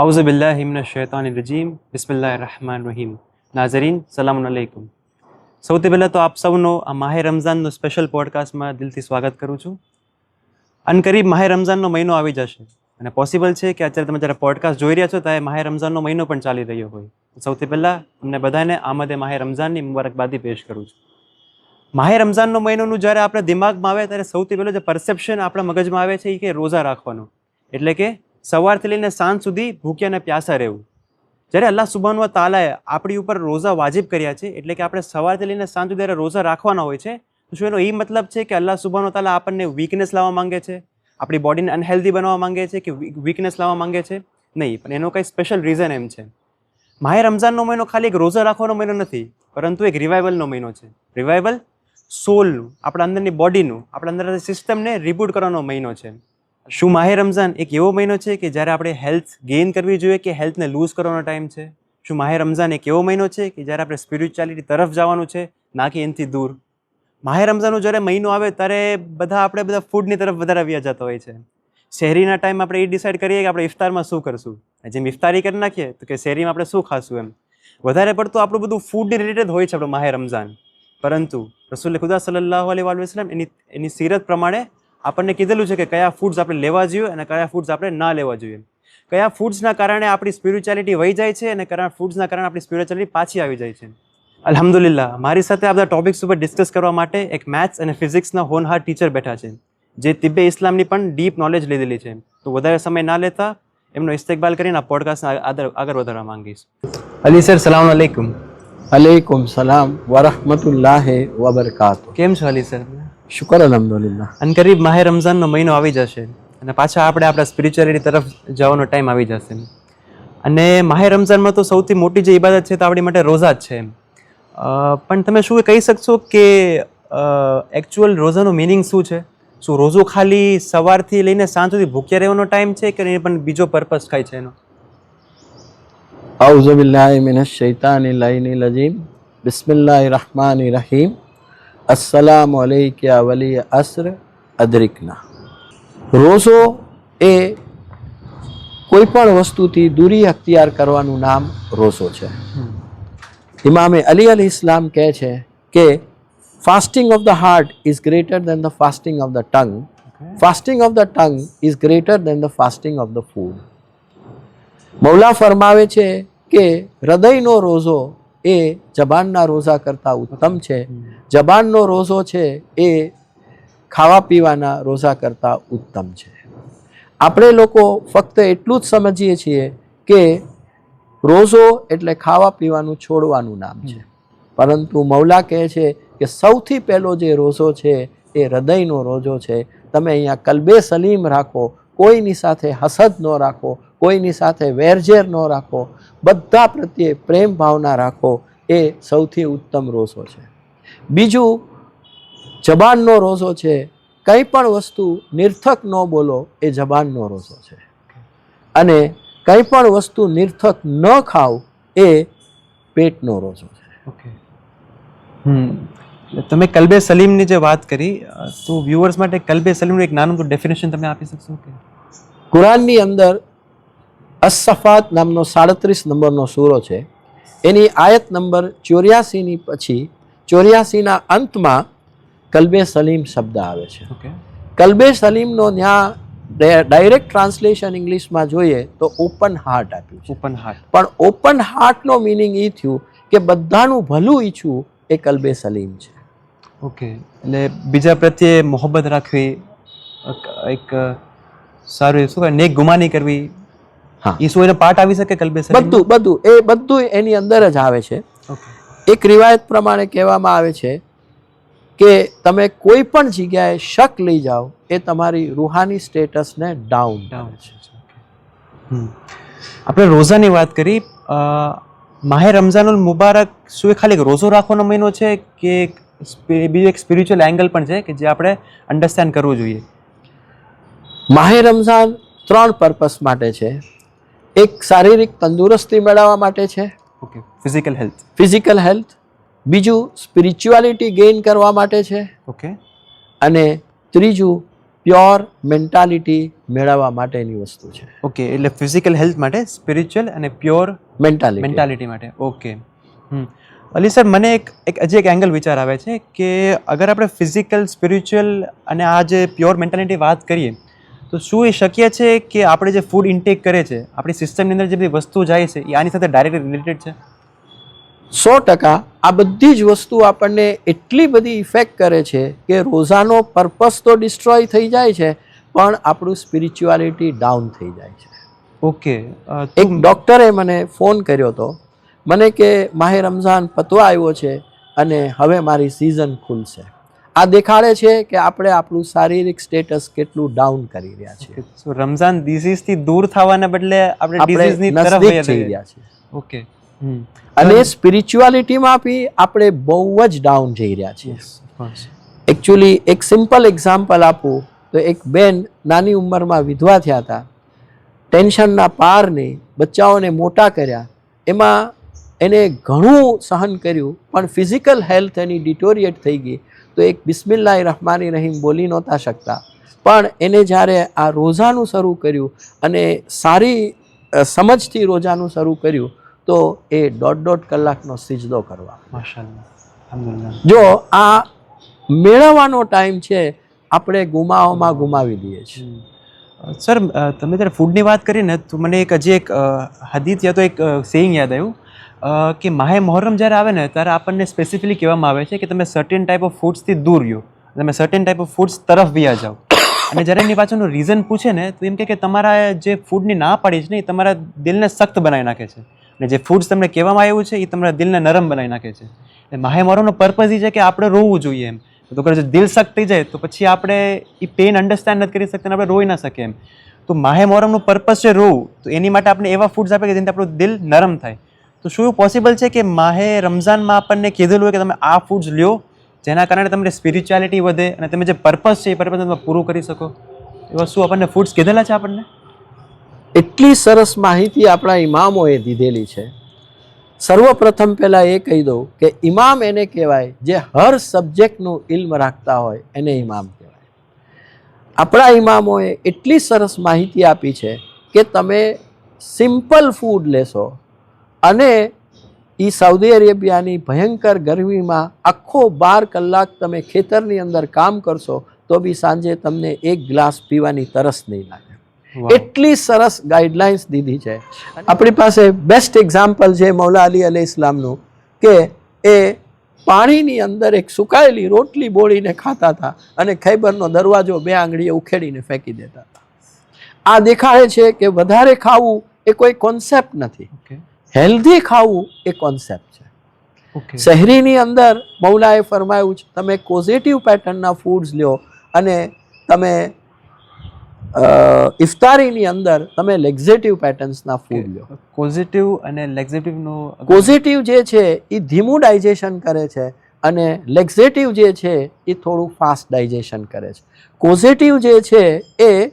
આઉઝુબિલ્લાહિ મિનશ્શૈતાનિર્રજીમ બિસ્મિલ્લાહિર્રહમાનિર્રહીમ. નાઝરીન સલામ અલૈકુમ. સૌથી પહેલાં તો આપ સૌનો આ માહે રમઝાનનો સ્પેશિયલ પોડકાસ્ટમાં દિલથી સ્વાગત કરું છું. અનકરીબ માહે રમઝાનનો મહિનો આવી જશે અને પોસિબલ છે કે અત્યારે તમે જ્યારે પોડકાસ્ટ જોઈ રહ્યા છો ત્યારે માહે રમઝાનનો મહિનો પણ ચાલી રહ્યો હોય. સૌથી પહેલાં તમને બધાને આમદે માહે રમઝાનની મુબારકબાદી પેશ કરું છું. માહે રમઝાનનો મહિનોનું જ્યારે આપણે દિમાગમાં આવે ત્યારે સૌથી પહેલું જે પરસેપ્શન આપણા મગજમાં આવે છે એ કે રોઝા રાખવાનો, એટલે કે સવારથી લઈને સાંજ સુધી ભૂખ્યા અને પ્યાસા રહેવું. જ્યારે અલ્લાહ સુબ્હાનહુ વ તઆલાએ આપણી ઉપર રોઝા વાજિબ કર્યા છે, એટલે કે આપણે સવારથી લઈને સાંજ સુધી રોઝા રાખવાના હોય છે, તો શું એનો એ મતલબ છે કે અલ્લાહ સુબ્હાનહુ વ તઆલા આપણને વીકનેસ લાવવા માંગે છે, આપણી બોડીને અનહેલ્ધી બનાવવા માંગે છે કે વીકનેસ લાવવા માંગે છે? નહીં, પણ એનો કંઈ સ્પેશિયલ રીઝન એમ છે. માહે રમઝાનનો મહિનો ખાલી એક રોઝા રાખવાનો મહિનો નથી, પરંતુ એક રિવાઇવલનો મહિનો છે. રિવાઇવલ સોલનું, આપણા અંદરની બોડીનું, આપણા અંદરની સિસ્ટમને રિબૂટ કરવાનો મહિનો છે. શું માહે રમઝાન એક એવો મહિનો છે કે જ્યારે આપણે હેલ્થ ગેઇન કરવી જોઈએ કે હેલ્થને લૂઝ કરવાનો ટાઈમ છે? શું માહે રમઝાન એક એવો મહિનો છે કે જ્યારે આપણે સ્પિરિચ્યુઆલિટી તરફ જવાનું છે, ના કે એનાથી દૂર? માહે રમઝાનનો જ્યારે મહિનો આવે ત્યારે આપણે બધા ફૂડની તરફ વધારે વ્યા જતા હોય છે. શહેરીના ટાઈમ આપણે એ ડિસાઇડ કરીએ કે આપણે ઇફતારમાં શું કરશું. જેમ ઇફતારી કરી નાખીએ તો કે શહેરીમાં આપણે શું ખાશું, એમ વધારે પડતું આપણું બધું ફૂડની રિલેટેડ હોય છે આપણું માહે રમઝાન. પરંતુ રસૂલ ખુદા સલ્લલ્લાહુ અલૈહિ વસલ્લમ એની સીરત પ્રમાણે આપણને કીધેલું છે કે કયા ફૂડ્સ આપણે લેવા જોઈએ અને કયા ફૂડ્સ આપણે ના લેવા જોઈએ. કયા ફૂડ્સના કારણે આપણી સ્પિરિચ્યુઆલિટી વહી જાય છે અને કયા ફૂડ્સના કારણે આપણી સ્પિરિચ્યુઆલિટી પાછી આવી જાય છે. અલ્હમ્દુલિલ્લાહ, મારી સાથે આ બધા ટોપિક્સ ઉપર ડિસ્કસ કરવા માટે એક મેથ્સ અને ફિઝિક્સના હોનહાર ટીચર બેઠા છે, જે તિબ્બે ઇસ્લામની પણ ડીપ નોલેજ લીધેલી છે. તો વધારે સમય ના લેતા એમનો ઇસ્તેકબાલ કરીને આ પોડકાસ્ટને આગળ વધારવા માંગીશ. અલી સર, સલામ અલૈકુમ. અલૈકુમ સલામ વરહમતુલ્લાહિ વબરકાતુહ. કેમ છો અલી સર? શુક્ર અલહમદુલિલ્લાહ. અનકરીબ માહે રમઝાનનો મહિનો આવી જશે અને પાછા આપણે આપણા સ્પિરિચ્યુઆલિટી તરફ જવાનો ટાઈમ આવી જશે. અને માહે રમઝાનમાં તો સૌથી મોટી જે ઇબાદત છે તો આપણી માટે રોઝા જ છે. પણ તમે શું કહી શકશો કે એકચ્યુઅલ રોઝાનો મિનિંગ શું છે? શું રોઝો ખાલી સવારથી લઈને સાંજ સુધી ભૂખ્યા રહેવાનો ટાઈમ છે કે એ પણ બીજો પર્પસ થાય છે એનો? અઉઝુ બિલ્લાહિ મિનશ શૈતાનિર રજીમ. બિસ્મિલ્લાહિર રહમાનિર રહીમ. અસ્સલામુ અલૈકા વલી અસ્ર અદરિકના. રોઝો એ કોઈ પણ વસ્તુથી દૂરી અખ્તિયાર કરવાનું નામ રોઝો છે. ઇમામે અલી અલૈહિસ્સલામ કહે છે કે fasting of the heart is greater than the fasting of the tongue. Fasting of the tongue is greater than the fasting of the food. મૌલા ફરમાવે છે કે હૃદયનો રોઝો એ જબાનના રોઝા કરતાં ઉત્તમ છે. જબાનનો રોઝો છે એ ખાવા પીવાના રોઝા કરતાં ઉત્તમ છે. આપણે લોકો ફક્ત એટલું જ સમજીએ છીએ કે રોઝો એટલે ખાવા પીવાનું છોડવાનું નામ છે, પરંતુ મૌલા કહે છે કે સૌથી પહેલો જે રોઝો છે એ હૃદયનો રોઝો છે. તમે અહીંયા કલ્બે સલીમ રાખો, કોઈની સાથે હસદ ન રાખો, કોઈની સાથે વેરઝેર ન રાખો, બધા પ્રત્યે પ્રેમ ભાવના રાખો, એ સૌથી ઉત્તમ રોઝો છે. બીજું, જબાનનો રોઝો છે. કંઈ પણ વસ્તુ નિર્થક ન બોલો, એ જબાનનો રોઝો છે. અને કંઈ પણ વસ્તુ નિર્થક ન ખાવ, એ પેટનો રોઝો છે. ઓકે. તમે કલ્બે સલીમની જે વાત કરી, તો વ્યુઅર્સ માટે કલ્બે સલીમનું એક નાનું ડેફિનેશન તમે આપી શકશો કે? કુરાનની અંદર અસ-સફાત નામનો 37 નંબરનો સૂરો છે. એની આયત નંબર 84ની પછી 84ના અંતમાં કલ્બે સલીમ શબ્દ આવે છે. ઓકે. કલ્બે સલીમનો ત્યાં ડાયરેક્ટ ટ્રાન્સલેશન ઇંગ્લિશમાં જોઈએ તો ઓપન હાર્ટ આપ્યું છે. Open heart. પણ ઓપન હાર્ટનો મિનિંગ એ થયું કે બધાનું ભલું ઈચ્છવું, એ કલ્બે સલીમ છે. ઓકે, એટલે બીજા પ્રત્યે મોહબ્બત રાખવી, એક સારું શું કહેવાય, નેક ગુમાની કરવી, હા, એ શું એનો પાર્ટ આવી શકે કલ્બે સલીમ? બધું એની અંદર જ આવે છે. ઓકે. એક રિવાયત પ્રમાણે કહેવામાં આવે છે કે તમે કોઈ પણ જગ્યાએ શક લઈ જાઓ, એ તમારી રૂહાની સ્ટેટસને ડાઉન ડાઉન છે. આપણે રોઝાની વાત કરી. માહે રમઝાનુલ મુબારક શું એ ખાલી રોઝો રાખવાનો મહિનો છે કે બીજું એક સ્પિરિચ્યુઅલ એંગલ પણ છે કે જે આપણે અન્ડરસ્ટેન્ડ કરવું જોઈએ? માહે રમઝાન 3 પર્પસ માટે છે. એક, શારીરિક તંદુરસ્તી મેળવવા માટે છે. Okay, physical health. બીજું, સ્પિરિચ્યુઆલિટી ગેઇન કરવા માટે છે. ઓકે. અને ત્રીજું, પ્યોર મેન્ટાલિટી મેળવવા માટેની વસ્તુ છે. ઓકે, એટલે ફિઝિકલ હેલ્થ માટે સ્પિરિચ્યુઅલ અને પ્યોર મેન્ટાલિટી મેન્ટાલિટી માટે. ઓકે. અલી સર, મને એક હજી એક એંગલ વિચાર આવે છે કે અગર આપણે ફિઝિકલ, સ્પિરિચ્યુઅલ અને આ જે પ્યોર મેન્ટાલિટી વાત કરીએ તો શું એ શક્ય છે કે આપણે જે ફૂડ ઇન્ટેક કરે છે, આપણી સિસ્ટમની અંદર જે બધી વસ્તુ જાય છે એ આની સાથે ડાયરેક્ટ રિલેટેડ છે? 100% આ બધી જ વસ્તુ આપણને એટલી બધી ઇફેક્ટ કરે છે કે રોજાનો પર્પસ તો ડિસ્ટ્રોય થઈ જાય છે, પણ આપણું સ્પિરિચ્યુઆલિટી ડાઉન થઈ જાય છે. ઓકે. એક ડૉક્ટરે મને ફોન કર્યો હતો, મને કે માહે રમઝાન પતવા આવ્યો છે અને હવે મારી સિઝન ખુલશે. આ દેખાડે છે કે આપણે આપણું શારીરિક સ્ટેટસ કેટલું ડાઉન કરી રહ્યા છીએ. સો રમઝાન ડિઝીઝથી દૂર થવાના બદલે આપણે આપણે ડિઝીઝની તરફ નજદીક જઈ રહ્યા છીએ. ઓકે. અને સ્પિરિચ્યુઆલિટીમાં બી આપણે બહુ જ ડાઉન જઈ રહ્યા છીએ. એકચ્યુઅલી એક સિમ્પલ એક્ઝામ્પલ આપું તો એક બેન નાની ઉંમરમાં વિધવા થયા હતા, ટેન્શનના પાર નહીં, બચ્ચાઓને મોટા કર્યા, એમાં એને ઘણું સહન કર્યું, પણ ફિઝિકલ હેલ્થ એની ડિટોરિએટ થઈ ગઈ. તો એક બિસ્મિલ્લાહિર રહમાનિર રહીમ બોલી નહોતા શકતા, પણ એને જ્યારે આ રોજાનું શરૂ કર્યું અને સારી સમજથી રોજાનું શરૂ કર્યું તો એ 1.5 કલાકનો સિજદો કરવા. માશાઅલ્લાહ, અલ્હમ્દુલિલ્લાહ. જો આ મેળવવાનો ટાઈમ છે, આપણે ગુમાવી દઈએ છીએ. સર, તમે જ્યારે ફૂડની વાત કરી ને તો મને હજી એક હદીથ યા તો એક સેઇંગ યાદ આવ્યું કે માહે મોહરમ જ્યારે આવે ને ત્યારે આપણને સ્પેસિફિકલી કહેવામાં આવે છે કે તમે સર્ટેન ટાઈપ ઓફ ફૂડ્સથી દૂર રહ્યો, તમે સર્ટેન ટાઈપ ઓફ ફૂડ્સ તરફ વ્યા જાઓ. અને જ્યારે એની પાછળનું રીઝન પૂછે ને તો એમ કે તમારા જે ફૂડની ના પાડી છે ને એ તમારા દિલને સખ્ત બનાવી નાખે છે, અને જે ફૂડ્સ તમને કહેવામાં આવ્યું છે એ તમારા દિલને નરમ બનાવી નાખે છે. એટલે માહે મોહરમનો પર્પઝ એ છે કે આપણે રોવું જોઈએ એમ. તો જો દિલ સખ્ત થઈ જાય તો પછી આપણે એ પેઇન અન્ડરસ્ટેન્ડ નથી કરી શકતા, આપણે રોઈ ના શકીએ એમ. તો માહે મોહરમનું પર્પઝ છે રોવું, તો એની માટે આપણે એવા ફૂડ્સ આપે કે જેનાથી આપણું દિલ નરમ થાય. તો શું એવું પોસિબલ છે કે માહે રમઝાનમાં આપણને કીધેલું હોય કે તમે આ ફૂડ્સ લ્યો જેના કારણે તમને સ્પિરિચ્યુઆલિટી વધે અને તમે જે પર્પઝ છે એ પર્પઝ તમે પૂરું કરી શકો? એવા શું આપણને ફૂડ્સ કીધેલા છે આપણને? એટલી સરસ માહિતી આપણા ઇમામોએ દીધેલી છે. સર્વપ્રથમ પહેલાં એ કહી દઉં કે ઇમામ એને કહેવાય જે હર સબ્જેક્ટનું ઇલ્મ રાખતા હોય, એને ઇમામ કહેવાય. આપણા ઇમામોએ એટલી સરસ માહિતી આપી છે કે તમે સિમ્પલ ફૂડ લેશો અને એ સાઉદી અરેબિયાની ભયંકર ગરમીમાં આખો 12 કલાક તમે ખેતરની અંદર કામ કરશો તો બી સાંજે તમને એક ગ્લાસ પીવાની તરસ નહીં લાગે. એટલી સરસ ગાઈડલાઇન્સ દીધી છે. આપણી પાસે બેસ્ટ એક્ઝામ્પલ છે મૌલા અલી અલૈહિ ઇસ્લામનું કે એ પાણીની અંદર એક સુકાયેલી રોટલી બોળીને ખાતા હતા અને ખૈબરનો દરવાજો 2 આંગળીએ ઉખેડીને ફેંકી દેતા હતા. આ દેખાડે છે કે વધારે ખાવું એ કોઈ કોન્સેપ્ટ નથી, હેલ્ધી ખાવું એ કોન્સેપ્ટ છે. શહેરીની અંદર મૌલાએ ફરમાયું છે તમે પોઝિટિવ પેટર્નના ફૂડ્સ લ્યો અને તમે ઇફતારીની અંદર તમે લેક્ઝેટિવ પેટર્ન્સના ફૂડ લ્યો. પોઝિટિવ અને લેક્ઝેટિવનું પોઝિટિવ જે છે એ ધીમું ડાયજેશન કરે છે અને લેક્ઝેટિવ જે છે એ થોડું ફાસ્ટ ડાયજેશન કરે છે. પોઝિટિવ જે છે એ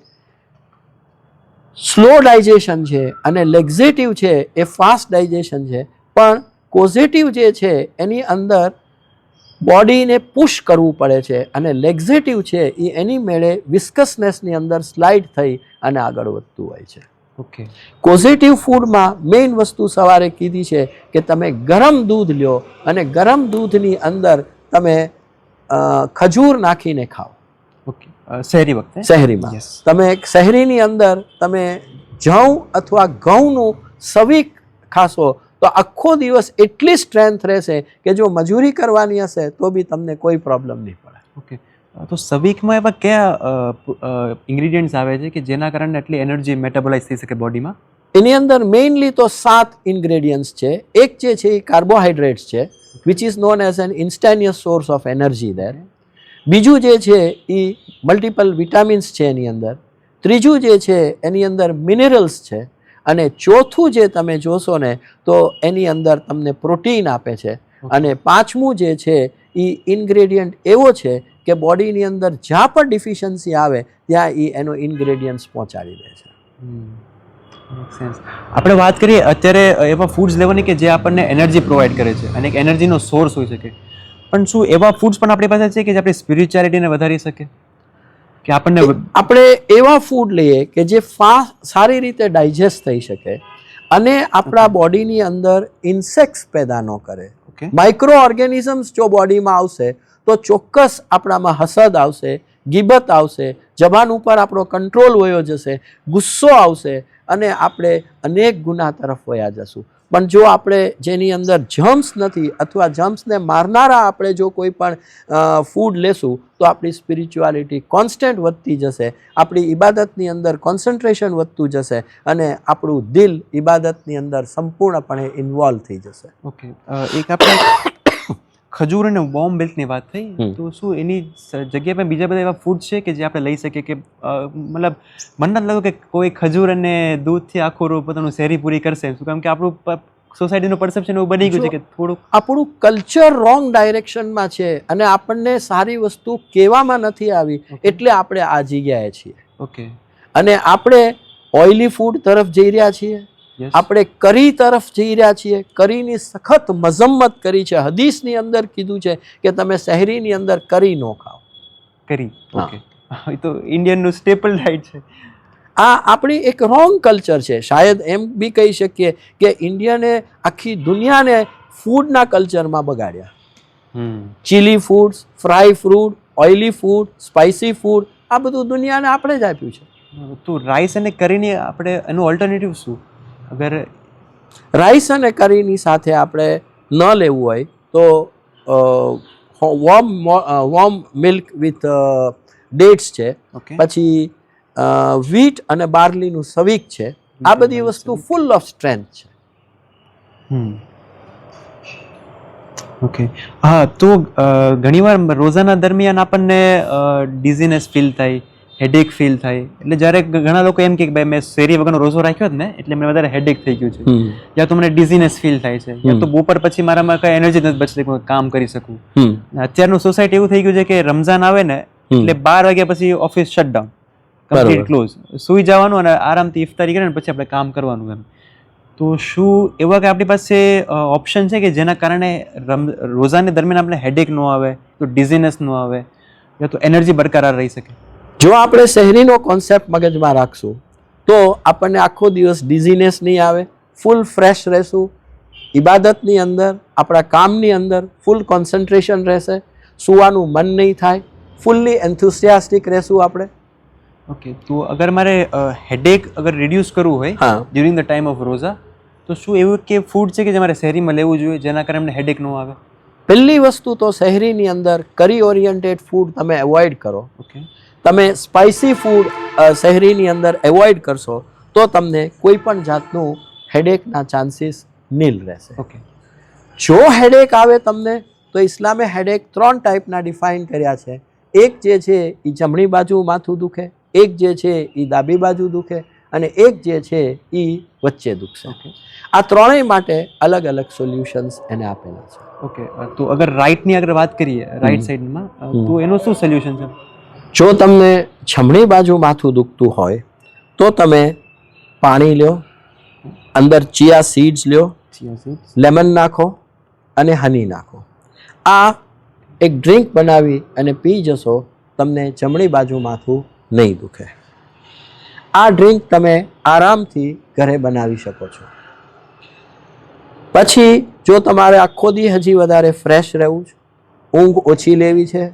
સ્લો ડાયજેશન છે અને લેક્ઝેટિવ છે એ ફાસ્ટ ડાયજેશન છે. પણ પોઝિટિવ જે છે એની અંદર બોડીને પુશ કરવું પડે છે અને લેક્ઝેટિવ છે એ એની મેળે વિસ્કસનેસની અંદર સ્લાઇડ થઈ અને આગળ વધતું હોય છે. ઓકે. પોઝિટિવ ફૂડમાં મેઇન વસ્તુ સવારે કીધી છે કે તમે ગરમ દૂધ લ્યો અને ગરમ દૂધની અંદર તમે ખજૂર નાખીને ખાઓ. ઓકે. શહેરી વખતે શહેરીમાં તમે શહેરીની અંદર તમે જવ અથવા ઘઉંનું સવીક ખાશો તો આખો દિવસ એટલી સ્ટ્રેન્થ રહેશે કે જો મજૂરી કરવાની હશે તો બી તમને કોઈ પ્રોબ્લેમ નહીં પડે. ઓકે. તો સવીકમાં એવા કયા ઇન્ગ્રીડિયન્ટ્સ આવે છે કે જેના કારણે એટલી એનર્જી મેટાબોલાઇઝ થઈ શકે બોડીમાં? એની અંદર મેઇનલી તો 7 ઇન્ગ્રેડિયન્ટ્સ છે. એક જે છે એ કાર્બોહાઈડ્રેટ્સ છે which is known as an instantaneous source of energy there. બીજું જે છે એ મલ્ટિપલ વિટામિન્સ છે એની અંદર. ત્રીજું જે છે એની અંદર મિનરલ્સ છે અને ચોથું જે તમે જોશો ને તો એની અંદર તમને પ્રોટીન આપે છે. અને પાંચમું જે છે એ ઇન્ગ્રેડિયન્ટ એવો છે કે બોડીની અંદર જ્યાં પણ ડિફિશિયન્સી આવે ત્યાં એ એનો ઇન્ગ્રેડિયન્ટ્સ પહોંચાડી દે છે. આપણે વાત કરીએ અત્યારે એવા ફૂડ્સ લેવાની કે જે આપણને એનર્જી પ્રોવાઈડ કરે છે અને એક એનર્જીનો સોર્સ હોઈ શકે, પણ શું એવા ફૂડ્સ પણ આપણી પાસે છે કે જે આપણી સ્પિરિચ્યુઆલિટીને વધારી શકે? કે આપણને આપણે એવા ફૂડ લઈએ કે જે સારી રીતે ડાયજેસ્ટ થઈ શકે અને આપણા બોડીની અંદર ઇન્સેક્ટ્સ પેદા ન કરે. ઓકે માઇક્રો ઓર્ગેનિઝમ્સ જો બોડીમાં આવશે તો ચોક્કસ આપણામાં હસદ આવશે, ગીબત આવશે, જબાન ઉપર આપણો કંટ્રોલ વયો જશે, ગુસ્સો આવશે અને આપણે અનેક ગુના તરફ વયા જશું. પણ જો આપણે જેની અંદર જમ્સ નથી અથવા જમ્સને મારનારા આપણે જો કોઈ પણ ફૂડ લેશું તો આપણી સ્પિરિચ્યુઆલિટી કોન્સ્ટન્ટ વધતી જશે, આપણી ઇબાદતની અંદર કોન્સન્ટ્રેશન વધતું જશે અને આપણું દિલ ઇબાદતની અંદર સંપૂર્ણપણે ઇન્વોલ્વ થઈ જશે. ઓકે એક આપણે ખજૂર અને વોર્મ મિલ્કની વાત થઈ, તો શું એની જગ્યા પર બીજા બધા એવા ફૂડ છે કે જે આપણે લઈ શકીએ કે મતલબ મને નથી લાગતું કે કોઈ ખજૂર અને દૂધથી આખું પોતાનું શેરી પૂરી કરશે, શું કામ કે આપણું સોસાયટીનું પરસેપ્શન એવું બની ગયું છે કે થોડુંક આપણું કલ્ચર રોંગ ડાયરેક્શનમાં છે અને આપણને સારી વસ્તુ કહેવામાં નથી આવી એટલે આપણે આ જગ્યાએ છીએ. ઓકે અને આપણે ઓઇલી ફૂડ તરફ જઈ રહ્યા છીએ, આપણે કરી તરફ જઈ રહ્યા છીએ. કરીની સખત મઝમ્મત કરી છે. હદીસની અંદર કીધું છે કે તમે શહેરીની અંદર કરી ન ખાઓ. કરી ઓકે એ તો ઇન્ડિયનનું સ્ટેપલ ડાયટ છે. આ આપણી એક રોંગ કલ્ચર છે. શાયદ એમ બી કહી શકીએ કે ઇન્ડિયાને આખી દુનિયાને ફૂડના કલ્ચરમાં બગાડ્યા. Chilli foods, fry food, oily food, spicy food, આ બધું દુનિયાને આપણે જ આપ્યું છે. તો રાઈસ અને કરીની આપણે એનું ઓલ્ટરનેટિવ શું? અગર રાઈસ અને કરીની સાથે આપણે ન લેવું હોય તો વોર્મ મિલ્ક વિથ ડેટ્સ છે, પછી વીટ અને બાર્લીનું સવિક છે. આ બધી વસ્તુ ફૂલ ઓફ સ્ટ્રેન્થ છે. ઓકે હા, તો ઘણીવાર રોજાના દરમિયાન આપણને ડિઝીનેસ ફીલ થાય, હેડેક ફીલ થાય, એટલે જ્યારે ઘણા લોકો એમ કે ભાઈ મેં શેરી વગરનો રોજો રાખ્યો જ ને એટલે મને વધારે હેડેક થઈ ગયું છે, યા તો મને ડિઝીનેસ ફીલ થાય છે, યા તો બપોર પછી મારામાં કઈ એનર્જી નથી બચતી કે કામ કરી શકું. અત્યારનું સોસાયટી એવું થઈ ગયું છે કે રમઝાન આવે ને એટલે 12 વાગ્યા પછી ઓફિસ શટડાઉન, કમ્પ્લીટ ક્લોઝ, સુઈ જવાનું અને આરામથી ઇફતારી કરીને પછી આપણે કામ કરવાનું એમ. તો શું એવા કે આપણી પાસે ઓપ્શન છે કે જેના કારણે રોજાને દરમિયાન આપણે હેડેક ન આવે, તો ડિઝીનેસ ન આવે, યા તો એનર્જી બરકરાર રહી શકે? જો આપણે શહેરીનો કોન્સેપ્ટ મગજમાં રાખશું તો આપણને આખો દિવસ ડિઝીનેસ નહીં આવે, ફૂલ ફ્રેશ રહેશું, ઇબાદતની અંદર આપણા કામની અંદર ફૂલ કોન્સન્ટ્રેશન રહેશે, સુવાનું મન નહીં થાય, ફૂલ્લી એન્થુસિયાસ્ટિક રહેશું આપણે. ઓકે, તો અગર મારે હેડેક અગર રિડ્યુસ કરવું હોય ડ્યુરિંગ ધ ટાઈમ ઓફ રોઝા, તો શું એવું કે ફૂડ છે કે જે મારે શહેરીમાં લેવું જોઈએ જેના કારણે હેડેક ન આવે? પહેલી વસ્તુ તો શહેરીની અંદર કરી ઓરિએન્ટેડ ફૂડ તમે એવોઇડ કરો. ઓકે, તમે સ્પાઇસી ફૂડ શહેરીની અંદર એવોઇડ કરશો તો તમને કોઈ પણ જાતનું હેડેકના ચાન્સીસ નીલ રહેશે. ઓકે, જો હેડેક આવે તમને તો ઇસ્લામે હેડેક 3 ટાઈપના ડિફાઇન કર્યા છે. એક જે છે એ જમણી બાજુ માથું દુખે, એક જે છે એ ડાબી બાજુ દુખે અને એક જે છે એ વચ્ચે દુખશે. આ ત્રણેય માટે અલગ અલગ સોલ્યુશન્સ એને આપેલા છે. ઓકે, તો અગર રાઈટની અગર વાત કરીએ, રાઈટ સાઈડમાં, તો એનું શું સોલ્યુશન છે? જો તમને જમણી બાજુ માથું દુખતું હોય તો તમે પાણી લ્યો, અંદર ચિયા સીડ્સ લ્યો, લેમન નાખો અને હની નાખો. આ એક ડ્રિંક બનાવી અને પી જશો, તમને જમણી બાજુ માથું નહીં દુખે. આ ડ્રિંક તમે આરામથી ઘરે બનાવી શકો છો. પછી જો તમારે આખો દી હજી વધારે ફ્રેશ રહેવું છે, ઊંઘ ઓછી લેવી છે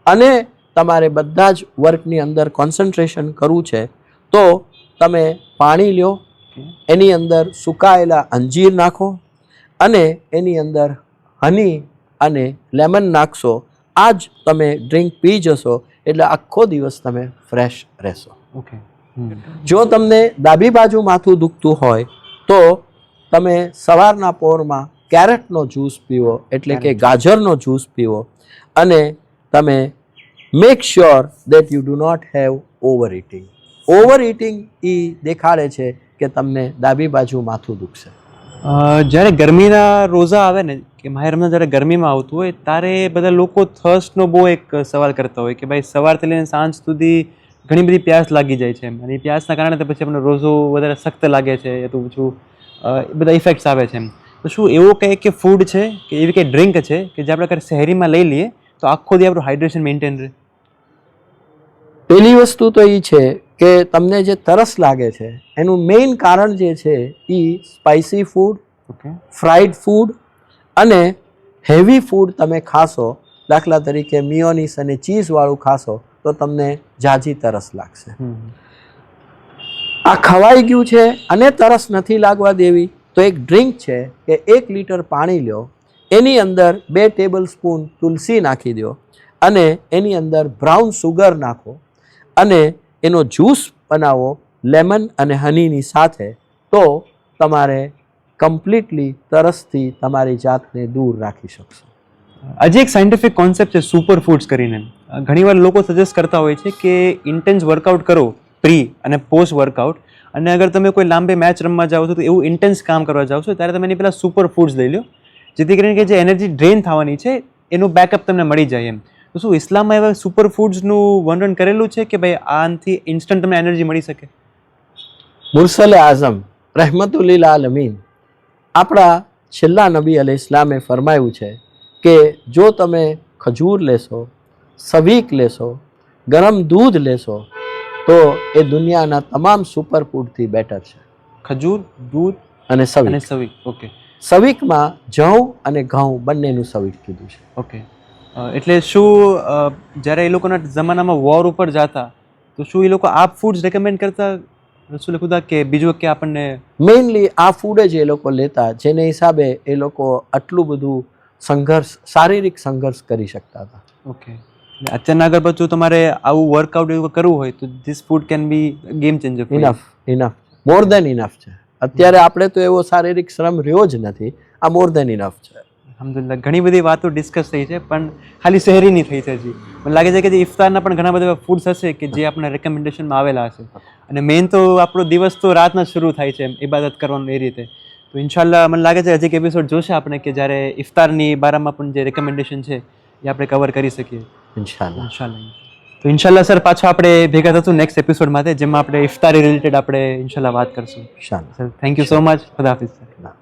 અને તમારે બધા જ વર્કની અંદર કોન્સન્ટ્રેશન કરવું છે તો તમે પાણી લ્યો, એની અંદર સુકાયેલા અંજીર નાખો અને એની અંદર હની અને લેમન નાખશો. આ જ તમે ડ્રિંક પી જશો એટલે આખો દિવસ તમે ફ્રેશ રહેશો. ઓકે, જો તમને ડાબી બાજુ માથું દુખતું હોય તો તમે સવારના પોરમાં કેરેટનો જ્યુસ પીવો, એટલે કે ગાજરનો જ્યુસ પીવો અને તમે make sure that you do not have overeating. Overeating એ દેખાડે છે કે તમને ડાબી બાજુ માથું દુખશે. જ્યારે ગરમીના રોઝા આવે ને કે માહે રમઝાન જ્યારે ગરમીમાં આવતું હોય ત્યારે બધા લોકો થર્સ્ટનો બહુ એક સવાલ કરતા હોય કે ભાઈ સવારથી લઈને સાંજ સુધી ઘણી બધી પ્યાસ લાગી જાય છે અને એ પ્યાસના કારણે તો પછી આપણને રોઝો વધારે સખ્ત લાગે છે, એ તો પછી બધા ઇફેક્ટ્સ આવે છે. તો શું એવો કંઈ કે ફૂડ છે કે એવી કંઈ ડ્રિંક છે કે જે આપણે શહેરીમાં લઈ લઈએ તો આખો દી આપણું હાઇડ્રેશન મેન્ટેન રહે? પહેલી વસ્તુ તો એ છે કે તમને જે તરસ લાગે છે એનું મેઇન કારણ જે છે એ spicy food, okay, fried food અને હેવી ફૂડ તમે ખાશો, દાખલા તરીકે મિયોનીસ અને ચીઝવાળું ખાશો તો તમને ઝાઝી તરસ લાગશે. આ ખવાઈ ગયું છે અને તરસ નથી લાગવા દેવી તો એક ડ્રિંક છે કે 1 લીટર પાણી લ્યો, એની અંદર 2 ટેબલ સ્પૂન તુલસી નાખી દો અને એની અંદર બ્રાઉન સુગર નાખો અને એનો જ્યુસ બનાવો લેમન અને હનીની સાથે, તો તમારે કમ્પ્લીટલી તરસથી તમારી જાતને દૂર રાખી શકશો. આજે એક સાયન્ટિફિક કોન્સેપ્ટ છે સુપર ફૂડ્સ કરીને. ઘણીવાર લોકો સજેસ્ટ કરતા હોય છે કે ઇન્ટેન્સ વર્કઆઉટ કરો પ્રી અને પોસ્ટ વર્કઆઉટ, અને અગર તમે કોઈ લાંબે મેચ રમવા જાઓ છો તો એવું ઇન્ટેન્સ કામ કરવા જાઓ છો ત્યારે તમે એની પહેલાં સુપર ફૂડ્સ લઈ લો, જેથી કરીને કે જે એનર્જી ડ્રેન થવાની છે એનું બેકઅપ તમને મળી જાય એમ. તો શું ઇસ્લામમાં એવા સુપર ફૂડ્સનું વર્ણન કરેલું છે કે ભાઈ આનાથી ઇન્સ્ટન્ટ તમને એનર્જી મળી શકે? મુરસલે આઝમ રહેમતુલ્લિલ આલમીન આપણા છેલ્લા નબી અલૈહિ ઇસ્લામે ફરમાયું છે કે જો તમે ખજૂર લેશો, સવીક લેશો, ગરમ દૂધ લેશો તો એ દુનિયાના તમામ સુપર ફૂડથી બેટર છે. ખજૂર, દૂધ અને સવીક. સવી. ઓકે, સવીકમાં જવ અને ઘઉં બંનેનું સવીક કીધું છે. ઓકે. એટલે શું જ્યારે એ લોકોના જમાનામાં વોર ઉપર જતા તો શું એ લોકો આ ફૂડ્સ રેકમેન્ડ કરતા રસૂલ ખુદા કે બીજું કે આપણને? મેઇનલી આ ફૂડ જ એ લોકો લેતા જેને હિસાબે એ લોકો આટલું બધું સંઘર્ષ, શારીરિક સંઘર્ષ કરી શકતા હતા. ઓકે. અત્યારના આગળ પાછું તમારે આવું વર્કઆઉટ એવું કરવું હોય તો this food can be game changer. Enough, more then enough છે. અત્યારે આપણે તો એવો શારીરિક શ્રમ રહ્યો જ નથી, આ મોર દેન ઇનફ છે. અલ્હમ્દુલિલ્લાહ. ઘણી બધી વાતો ડિસ્કસ થઈ છે પણ ખાલી શહેરીની થઈ છે હજી. મને લાગે છે કે જે ઇફતારના પણ ઘણા બધા ફૂડ્સ હશે કે જે આપણા રેકમેન્ડેશનમાં આવેલા હશે, અને મેઇન તો આપણો દિવસ તો રાતના શરૂ થાય છે ઇબાદત કરવાનું એ રીતે. તો ઇન્શાલ્લાહ મને લાગે છે હજી એક એપિસોડ જોશે આપણે કે જ્યારે ઇફતારની બારામાં પણ જે રેકમેન્ડેશન છે એ આપણે કવર કરી શકીએ ઇન્શાલ્લાહ. તો ઇન્શાલ્લાહ સર પાછો આપણે ભેગા થશું નેક્સ્ટ એપિસોડ માટે, જેમાં આપણે ઇફતારી રિલેટેડ આપણે ઇન્શાલ્લાહ વાત કરશું. ઇન્શાલ્લાહ. Sir thank you so much. ખુદા હાફિઝ સર.